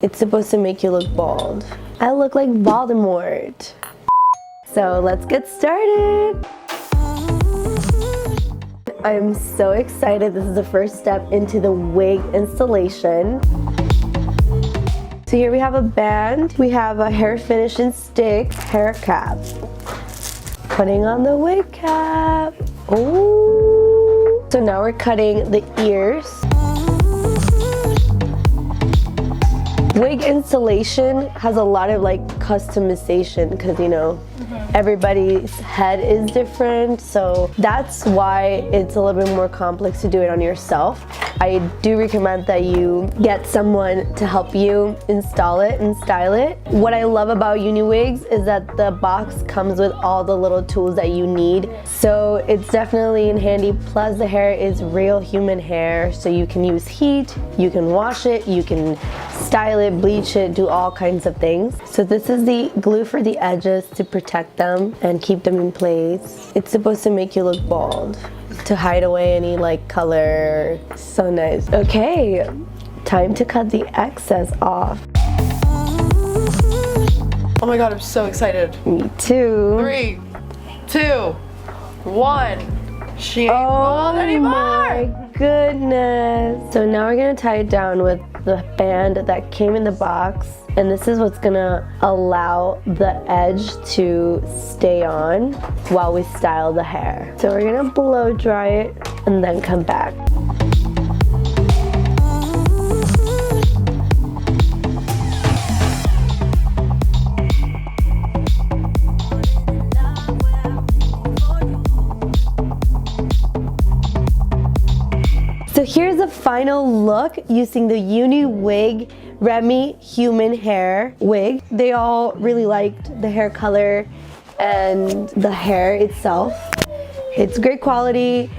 It's supposed to make you look bald. I look like Voldemort. So let's get started. I'm so excited. This is the first step into the wig installation. So here we have a band, we have a hair finish and stick, hair cap. Putting on the wig cap. Oh! So now we're cutting the ears. Wig installation has a lot of like customization because you know everybody's head is different, so that's why it's a little bit more complex to do it on yourself. I do recommend that you get someone to help you install it and style it. What I love about UniWigs is that the box comes with all the little tools that you need, so it's definitely in handy. Plus the hair is real human hair, so you can use heat, you can wash it, you can style it, bleach it, do all kinds of things. So this is the glue for the edges to protect them and keep them in place. It's supposed to make you look bald, to hide away any like color. So nice. Okay, time to cut the excess off. Oh my god, I'm so excited. Me too. 3, 2, 1. She ain't bald anymore. My goodness. So now we're gonna tie it down with the band that came in the box, and this is what's gonna allow the edge to stay on while we style the hair. So we're gonna blow dry it and then come back. So here's the final look using the UniWig Remy human hair wig. They all really liked the hair color and the hair itself. It's great quality.